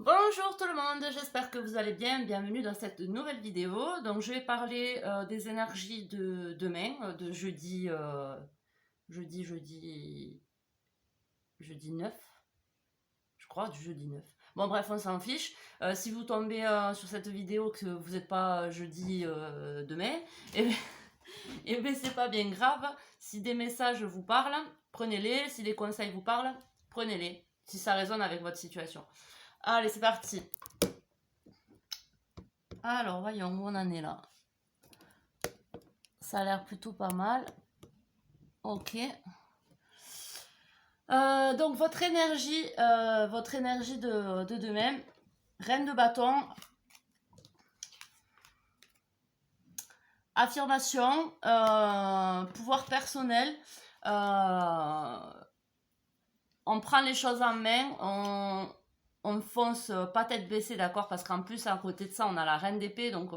Bonjour tout le monde, j'espère que vous allez bien. Bienvenue dans cette nouvelle vidéo. Donc je vais parler des énergies de demain, de jeudi 9, je crois, du jeudi 9. Bon bref, on s'en fiche. Si vous tombez sur cette vidéo que vous n'êtes pas jeudi demain, et bien c'est pas bien grave. Si des messages vous parlent, prenez-les. Si des conseils vous parlent, prenez-les. Si ça résonne avec votre situation. Allez, c'est parti. Alors, voyons où on en est là. Ça a l'air plutôt pas mal. Ok. Donc, votre énergie de demain. Reine de bâton. Affirmation. Pouvoir personnel. On prend les choses en main. On fonce pas tête baissée, d'accord, parce qu'en plus, à côté de ça, on a la reine d'épée, donc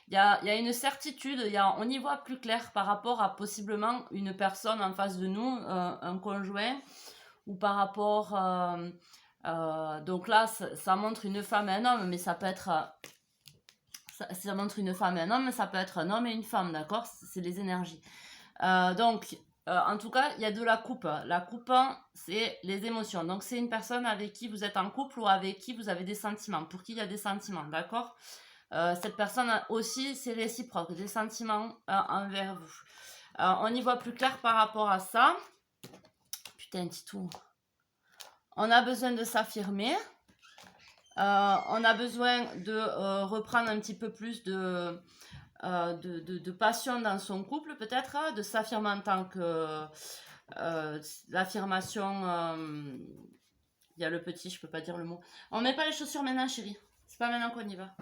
il y a une certitude, on y voit plus clair par rapport à possiblement une personne en face de nous, un conjoint, ou par rapport... donc là, ça montre une femme et un homme, mais ça peut être... ça montre une femme et un homme, mais ça peut être un homme et une femme, d'accord. C'est les énergies. Donc, en tout cas, il y a de la coupe. La coupe, c'est les émotions. Donc, c'est une personne avec qui vous êtes en couple ou avec qui vous avez des sentiments, pour qui il y a des sentiments, d'accord. Cette personne aussi, c'est réciproque, des sentiments envers vous. On y voit plus clair par rapport à ça. Putain, petit tout. On a besoin de s'affirmer. On a besoin de reprendre un petit peu plus de passion dans son couple, peut-être, de s'affirmer en tant que l'affirmation. Il y a le petit, je peux pas dire le mot. On met pas les chaussures maintenant, chérie. C'est pas maintenant qu'on y va.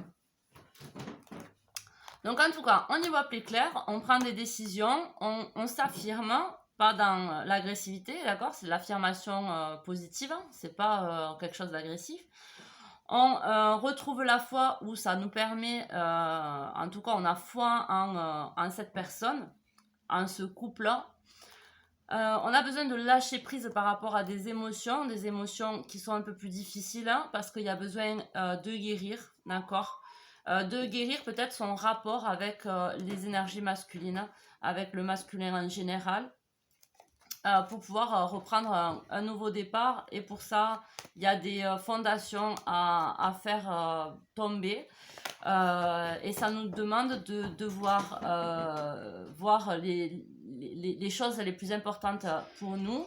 Donc en tout cas, on y voit plus clair, on prend des décisions, on s'affirme, pas dans l'agressivité, d'accord. C'est l'affirmation positive, c'est pas quelque chose d'agressif. On retrouve la foi où ça nous permet, en tout cas on a foi en cette personne, en ce couple-là. On a besoin de lâcher prise par rapport à des émotions qui sont un peu plus difficiles, parce qu'il y a besoin de guérir, d'accord. De guérir peut-être son rapport avec les énergies masculines, avec le masculin en général. Pour pouvoir reprendre un nouveau départ. Et pour ça, il y a des fondations à faire tomber. Et ça nous demande de voir les choses les plus importantes pour nous.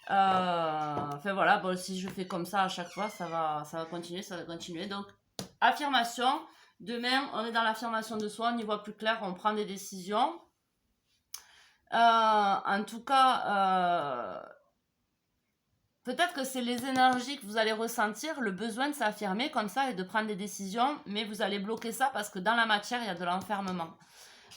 Enfin voilà, bon, si je fais comme ça à chaque fois, ça va continuer. Donc, affirmation. Demain, on est dans l'affirmation de soi, on y voit plus clair, on prend des décisions. En tout cas, peut-être que c'est les énergies que vous allez ressentir, le besoin de s'affirmer comme ça et de prendre des décisions, mais vous allez bloquer ça parce que dans la matière, il y a de l'enfermement.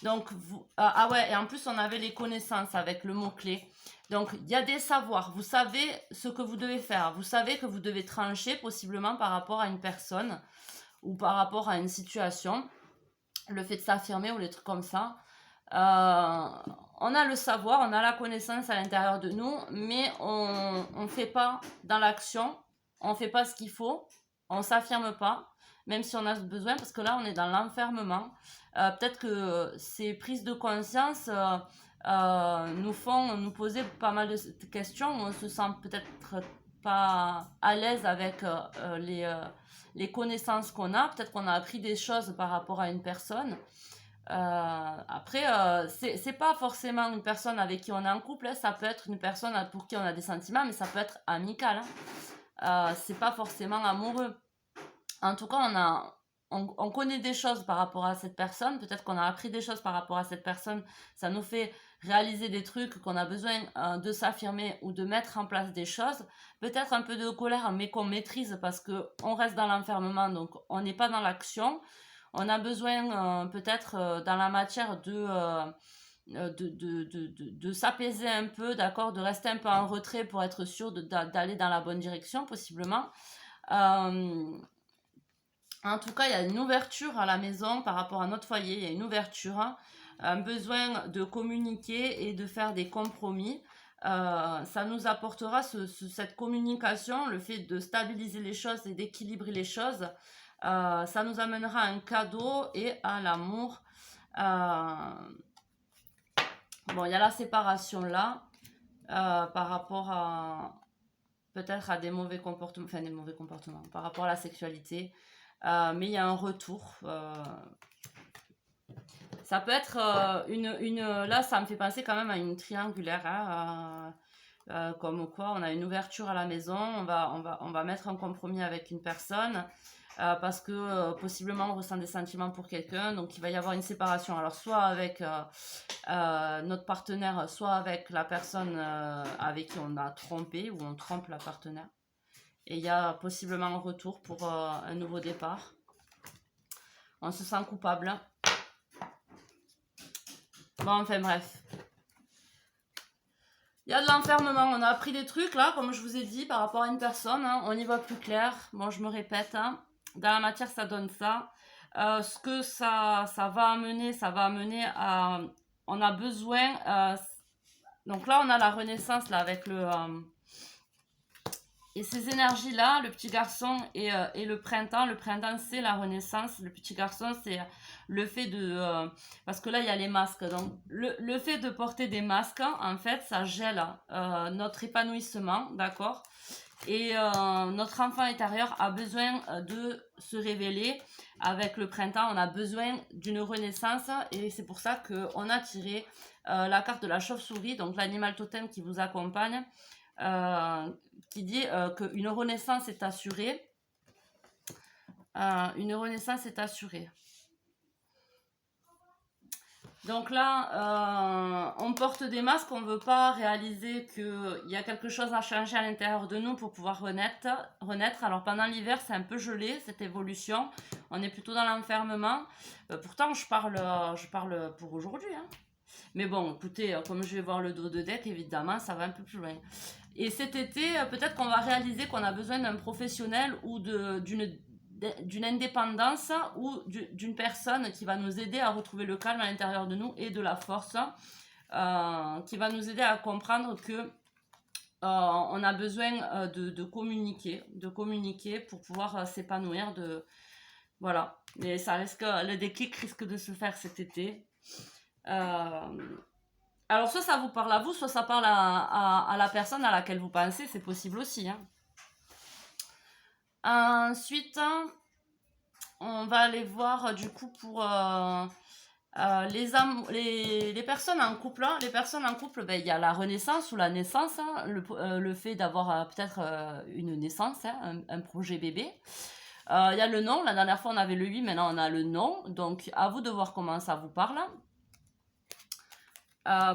Donc, ah ouais, et en plus, on avait les connaissances avec le mot-clé. Donc, il y a des savoirs. Vous savez ce que vous devez faire. Vous savez que vous devez trancher possiblement par rapport à une personne ou par rapport à une situation. Le fait de s'affirmer ou les trucs comme ça. On a le savoir, on a la connaissance à l'intérieur de nous, mais on ne fait pas dans l'action, on ne fait pas ce qu'il faut, on ne s'affirme pas, même si on a besoin, parce que là, on est dans l'enfermement. Peut-être que ces prises de conscience nous font nous poser pas mal de questions, où on se sent peut-être pas à l'aise avec les connaissances qu'on a, peut-être qu'on a appris des choses par rapport à une personne. Après, c'est pas forcément une personne avec qui on est en couple, hein. Ça peut être une personne pour qui on a des sentiments, mais ça peut être amical, hein. C'est pas forcément amoureux. En tout cas, on connaît des choses par rapport à cette personne, peut-être qu'on a appris des choses par rapport à cette personne, ça nous fait réaliser des trucs, qu'on a besoin de s'affirmer ou de mettre en place des choses, peut-être un peu de colère, mais qu'on maîtrise parce qu'on reste dans l'enfermement, donc on n'est pas dans l'action. On a besoin peut-être dans la matière de s'apaiser un peu, d'accord, de rester un peu en retrait pour être sûr d'aller dans la bonne direction, possiblement. En tout cas, il y a une ouverture à la maison par rapport à notre foyer, il y a une ouverture, un besoin de communiquer et de faire des compromis. ça nous apportera cette communication, le fait de stabiliser les choses et d'équilibrer les choses. Ça nous amènera un cadeau et à l'amour. Bon, il y a la séparation là, par rapport à peut-être à des mauvais comportements, enfin des mauvais comportements, par rapport à la sexualité. Mais il y a un retour. Ça peut être là, ça me fait penser quand même à une triangulaire, hein, comme quoi on a une ouverture à la maison, on va mettre un compromis avec une personne. Parce que possiblement on ressent des sentiments pour quelqu'un, donc il va y avoir une séparation. Alors soit avec notre partenaire, soit avec la personne avec qui on a trompé ou on trompe la partenaire. Et il y a possiblement un retour pour un nouveau départ. On se sent coupable. Bon, enfin bref. Il y a de l'enfermement. On a appris des trucs là, comme je vous ai dit, par rapport à une personne. Hein. On y voit plus clair. Bon, je me répète. Hein. Dans la matière, ça donne ça. Ce que ça va amener à... On a besoin... donc là, on a la renaissance là, avec le... et ces énergies-là, le petit garçon et le printemps, c'est la renaissance, le petit garçon, c'est le fait de... parce que là, il y a les masques. Donc, le fait de porter des masques, en fait, ça gèle notre épanouissement, d'accord. Et notre enfant intérieur a besoin de se révéler. Avec le printemps, on a besoin d'une renaissance. Et c'est pour ça qu'on a tiré la carte de la chauve-souris, donc l'animal totem qui vous accompagne. Qui dit qu'une renaissance est assurée. Une renaissance est assurée. Donc là, on porte des masques, on ne veut pas réaliser qu'il y a quelque chose à changer à l'intérieur de nous pour pouvoir renaître. Alors pendant l'hiver, c'est un peu gelé, cette évolution. On est plutôt dans l'enfermement. Pourtant, je parle pour aujourd'hui. Hein. Mais bon, écoutez, comme je vais voir le dos de deck, évidemment, ça va un peu plus loin. Et cet été, peut-être qu'on va réaliser qu'on a besoin d'un professionnel ou d'une indépendance ou d'une personne qui va nous aider à retrouver le calme à l'intérieur de nous et de la force, qui va nous aider à comprendre que on a besoin de communiquer pour pouvoir s'épanouir. Voilà. Mais le déclic risque de se faire cet été. Alors, soit ça vous parle à vous, soit ça parle à la personne à laquelle vous pensez, c'est possible aussi. Hein. Ensuite, on va aller voir du coup pour les personnes en couple. Hein. Les personnes en couple, ben, y a la renaissance ou la naissance, hein, le fait d'avoir peut-être une naissance, hein, un projet bébé. Il y a le nom, la dernière fois on avait le 8, maintenant on a le nom, donc à vous de voir comment ça vous parle.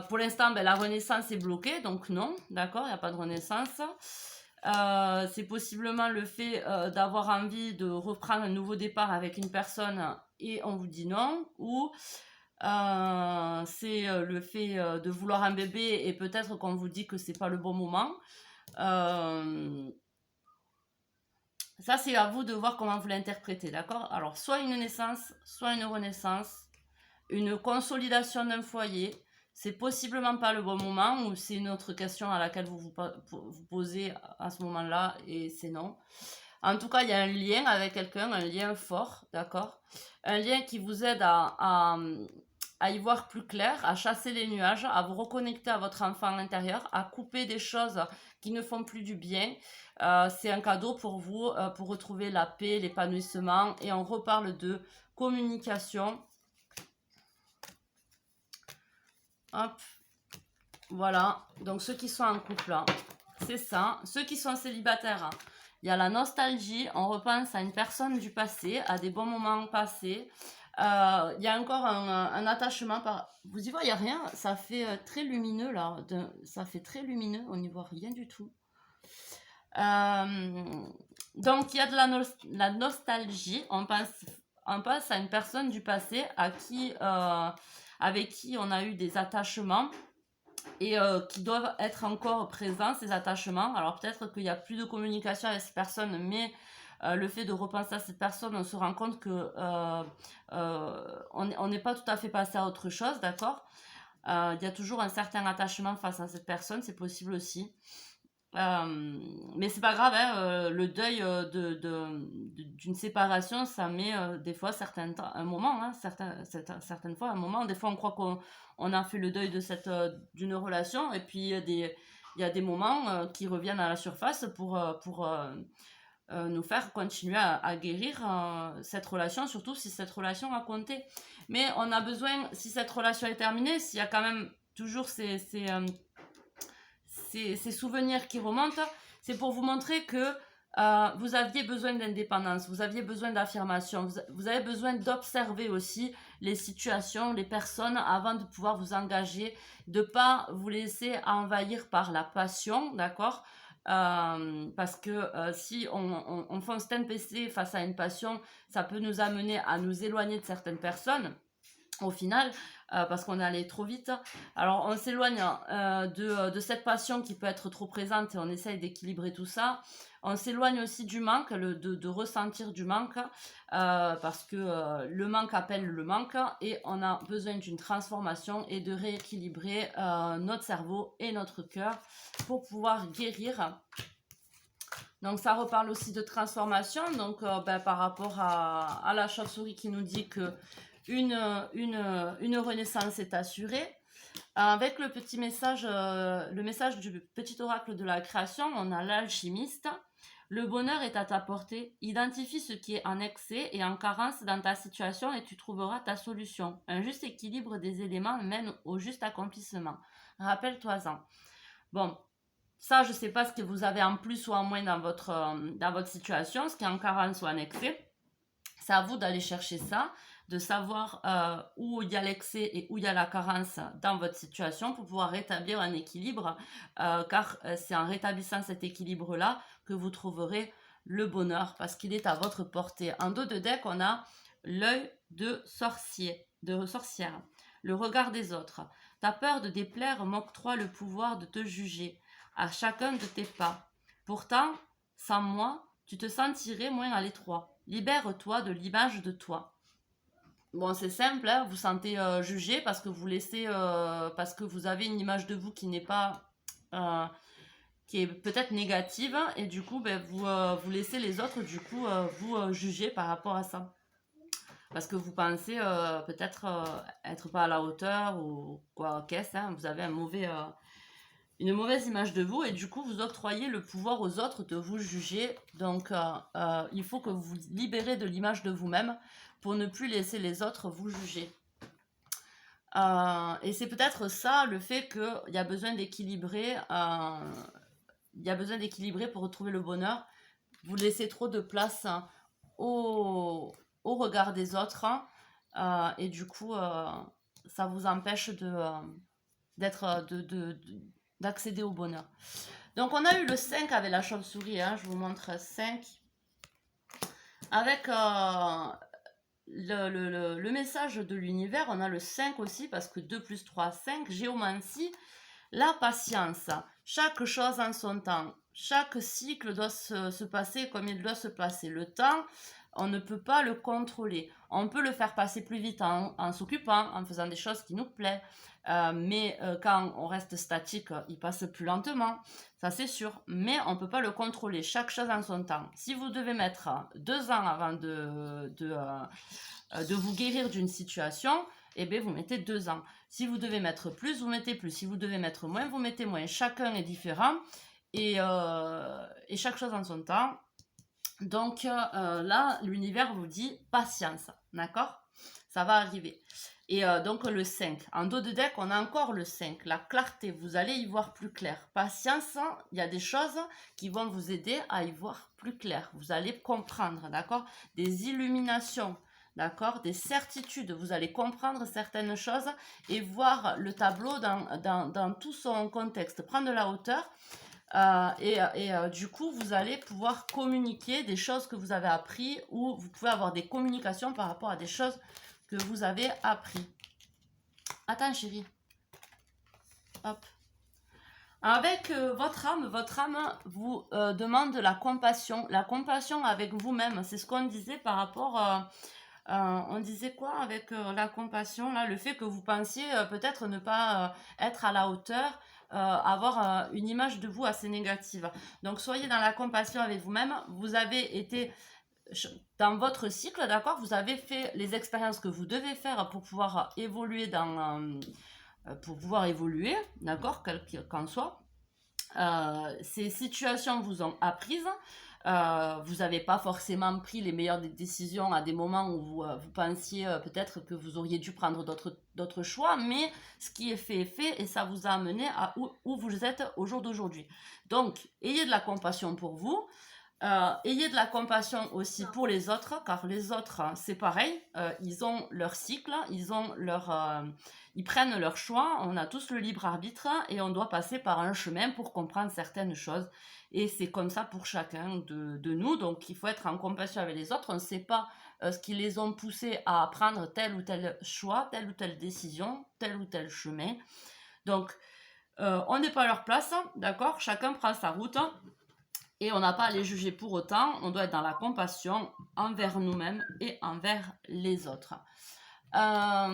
Pour l'instant, ben, la renaissance est bloquée, donc non, d'accord, il n'y a pas de renaissance. C'est possiblement le fait d'avoir envie de reprendre un nouveau départ avec une personne et on vous dit non, ou c'est le fait de vouloir un bébé et peut-être qu'on vous dit que c'est pas le bon moment. Ça, c'est à vous de voir comment vous l'interprétez, d'accord? Alors, soit une naissance, soit une renaissance, une consolidation d'un foyer. C'est possiblement pas le bon moment ou c'est une autre question à laquelle vous posez à ce moment-là et c'est non. En tout cas, il y a un lien avec quelqu'un, un lien fort, d'accord? Un lien qui vous aide à y voir plus clair, à chasser les nuages, à vous reconnecter à votre enfant intérieur, à couper des choses qui ne font plus du bien. C'est un cadeau pour vous, pour retrouver la paix, l'épanouissement. Et on reparle de communication. Hop, voilà. Donc ceux qui sont en couple, hein, c'est ça. Ceux qui sont célibataires, hein, il y a la nostalgie. On repense à une personne du passé, à des bons moments passés. Il y a encore un attachement par... Vous y voyez rien, ça fait très lumineux là. Ça fait très lumineux, on n'y voit rien du tout. Donc il y a de la nostalgie. On pense à une personne du passé avec qui on a eu des attachements et qui doivent être encore présents, ces attachements. Alors peut-être qu'il n'y a plus de communication avec cette personne, mais le fait de repenser à cette personne, on se rend compte que on n'est pas tout à fait passé à autre chose, d'accord? Il y a toujours un certain attachement face à cette personne, c'est possible aussi. Mais c'est pas grave, hein, le deuil d'une séparation, ça met des fois un moment, hein, certaines fois un moment. Des fois, on croit qu'on a fait le deuil d'une relation, et puis il y a des moments qui reviennent à la surface pour nous faire continuer à guérir cette relation, surtout si cette relation a compté. Mais on a besoin, si cette relation est terminée, s'il y a quand même toujours ces souvenirs qui remontent, c'est pour vous montrer que vous aviez besoin d'indépendance, vous aviez besoin d'affirmation, vous avez besoin d'observer aussi les situations, les personnes avant de pouvoir vous engager, de ne pas vous laisser envahir par la passion, d'accord? Parce que si on fonce PC face à une passion, ça peut nous amener à nous éloigner de certaines personnes au final, parce qu'on est allé trop vite. Alors on s'éloigne de cette passion qui peut être trop présente et on essaye d'équilibrer tout ça. On s'éloigne aussi du manque, de ressentir du manque, parce que le manque appelle le manque et on a besoin d'une transformation et de rééquilibrer notre cerveau et notre cœur pour pouvoir guérir. Donc ça reparle aussi de transformation, donc par rapport à la chauve-souris qui nous dit que une renaissance est assurée. Avec le petit message, le message du petit oracle de la création, on a l'alchimiste. Le bonheur est à ta portée. Identifie ce qui est en excès et en carence dans ta situation et tu trouveras ta solution. Un juste équilibre des éléments mène au juste accomplissement. Rappelle-toi-en. Bon, ça, je ne sais pas ce que vous avez en plus ou en moins dans votre situation, ce qui est en carence ou en excès. C'est à vous d'aller chercher ça, de savoir où il y a l'excès et où il y a la carence dans votre situation pour pouvoir rétablir un équilibre, car c'est en rétablissant cet équilibre-là que vous trouverez le bonheur, parce qu'il est à votre portée. En dos de deck, on a l'œil de sorcière, le regard des autres. Ta peur de déplaire m'octroie le pouvoir de te juger à chacun de tes pas. Pourtant, sans moi, tu te sentirais moins à l'étroit. Libère-toi de l'image de toi. Bon, c'est simple, hein, vous sentez jugé parce que vous laissez, parce que vous avez une image de vous qui n'est pas, qui est peut-être négative, et du coup, vous laissez les autres du coup vous juger par rapport à ça. Parce que vous pensez peut-être être pas à la hauteur ou quoi qu'est-ce, hein, vous avez une mauvaise image de vous et du coup vous octroyez le pouvoir aux autres de vous juger. Donc il faut que vous vous libérez de l'image de vous-même pour ne plus laisser les autres vous juger. Et c'est peut-être ça le fait qu'il y a besoin d'équilibrer, pour retrouver le bonheur. Vous laissez trop de place au regard des autres, et du coup ça vous empêche d'accéder au bonheur. Donc on a eu le 5 avec la chauve-souris, hein, je vous montre 5. Avec le message de l'univers, on a le 5 aussi, parce que 2 plus 3, 5, géomancie, la patience, chaque chose en son temps, chaque cycle doit se passer comme il doit se passer. Le temps, on ne peut pas le contrôler. On peut le faire passer plus vite en s'occupant, en faisant des choses qui nous plaisent. Mais quand on reste statique, il passe plus lentement, ça c'est sûr. Mais on ne peut pas le contrôler, chaque chose en son temps. Si vous devez mettre 2 ans avant de vous guérir d'une situation, eh bien vous mettez 2 ans. Si vous devez mettre plus, vous mettez plus. Si vous devez mettre moins, vous mettez moins. Chacun est différent et chaque chose en son temps. Donc là, l'univers vous dit patience, d'accord? Ça va arriver. Et donc le 5. En dos de deck, on a encore le 5. La clarté, vous allez y voir plus clair. Patience, il y a des choses qui vont vous aider à y voir plus clair. Vous allez comprendre, d'accord? Des illuminations, d'accord? Des certitudes. Vous allez comprendre certaines choses et voir le tableau dans tout son contexte. Prendre de la hauteur. Du coup, vous allez pouvoir communiquer des choses que vous avez appris, ou vous pouvez avoir des communications par rapport à des choses que vous avez appris. Attends chérie. Hop. Avec votre âme vous demande la compassion avec vous-même. C'est ce qu'on disait par rapport On disait quoi avec la compassion, là, le fait que vous pensiez peut-être ne pas être à la hauteur, avoir une image de vous assez négative. Donc soyez dans la compassion avec vous-même. Vous avez été dans votre cycle, d'accord, vous avez fait les expériences que vous devez faire pour pouvoir évoluer d'accord, quel qu'en soit. Ces situations vous ont apprises. Vous n'avez pas forcément pris les meilleures décisions à des moments où vous pensiez peut-être que vous auriez dû prendre d'autres choix, mais ce qui est fait et ça vous a amené à où vous êtes au jour d'aujourd'hui. Donc, ayez de la compassion pour vous. Ayez de la compassion aussi pour les autres, car les autres, c'est pareil, ils ont leur cycle, ils prennent leur choix, on a tous le libre arbitre et on doit passer par un chemin pour comprendre certaines choses. Et c'est comme ça pour chacun de nous, donc il faut être en compassion avec les autres. On ne sait pas ce qui les ont poussés à prendre tel ou tel choix, telle ou telle décision, tel ou tel chemin. Donc, on n'est pas à leur place, d'accord? Chacun prend sa route. Et on n'a pas à les juger pour autant, on doit être dans la compassion envers nous-mêmes et envers les autres. Là,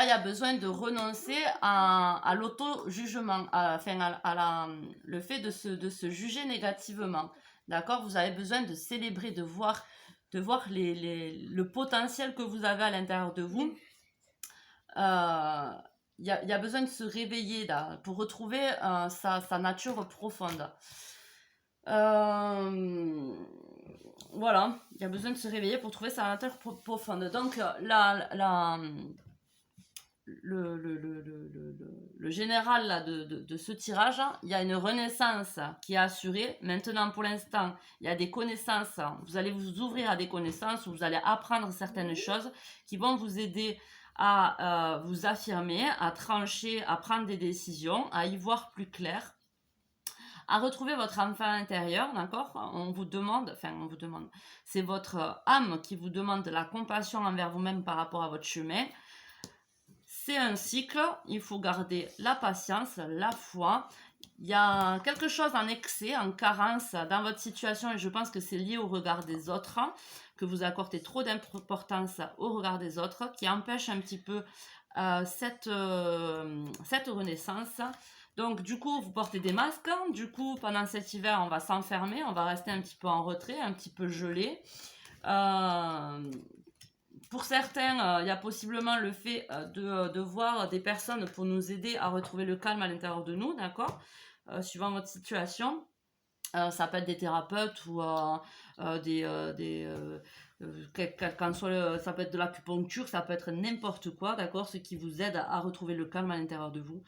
il y a besoin de renoncer à l'auto-jugement, le fait de se juger négativement. D'accord? Vous avez besoin de célébrer, de voir le potentiel que vous avez à l'intérieur de vous. Il y a besoin de se réveiller là, pour retrouver sa nature profonde. Voilà, il y a besoin de se réveiller pour trouver sa nature profonde. Donc, le général là, de ce tirage, il y a une renaissance qui est assurée. Maintenant, pour l'instant, il y a des connaissances. Vous allez vous ouvrir à des connaissances, vous allez apprendre certaines choses qui vont vous aider à vous affirmer, à trancher, à prendre des décisions, à y voir plus clair, à retrouver votre enfant intérieur, d'accord? On vous demande, c'est votre âme qui vous demande de la compassion envers vous-même par rapport à votre chemin. C'est un cycle, il faut garder la patience, la foi. Il y a quelque chose en excès, en carence dans votre situation et je pense que c'est lié au regard des autres, que vous accordez trop d'importance au regard des autres, qui empêche un petit peu cette renaissance. Donc du coup, vous portez des masques. Du coup, pendant cet hiver, on va s'enfermer, on va rester un petit peu en retrait, un petit peu gelé. Pour certains, il y a possiblement le fait de voir des personnes pour nous aider à retrouver le calme à l'intérieur de nous, d'accord? Suivant votre situation. Ça peut être des thérapeutes ou ça peut être de l'acupuncture, ça peut être n'importe quoi, d'accord, ce qui vous aide à retrouver le calme à l'intérieur de vous.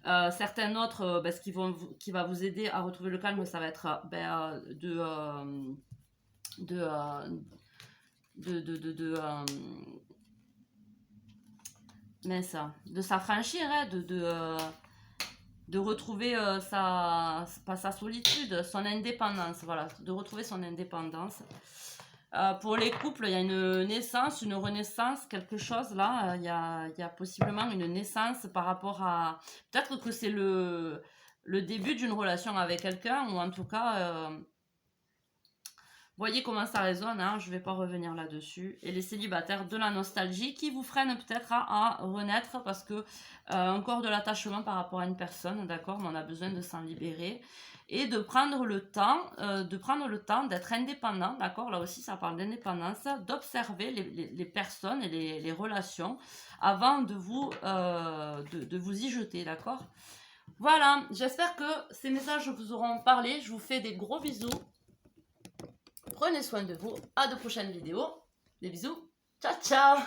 Certains autres, qui va vous aider à retrouver le calme, ça va être de s'affranchir, hein, de retrouver sa solitude, son indépendance, voilà, de retrouver son indépendance. Pour les couples, il y a une naissance, une renaissance, quelque chose là, il y a possiblement une naissance par rapport à... Peut-être que c'est le début d'une relation avec quelqu'un, ou en tout cas... voyez comment ça résonne, hein, je ne vais pas revenir là-dessus. Et les célibataires, de la nostalgie qui vous freine peut-être à renaître parce que encore de l'attachement par rapport à une personne, d'accord, mais on a besoin de s'en libérer et de prendre le temps d'être indépendant, d'accord, là aussi ça parle d'indépendance, d'observer les personnes et les relations avant de vous y jeter, d'accord. Voilà, j'espère que ces messages vous auront parlé, je vous fais des gros bisous. Prenez soin de vous. À de prochaines vidéos. Des bisous. Ciao, ciao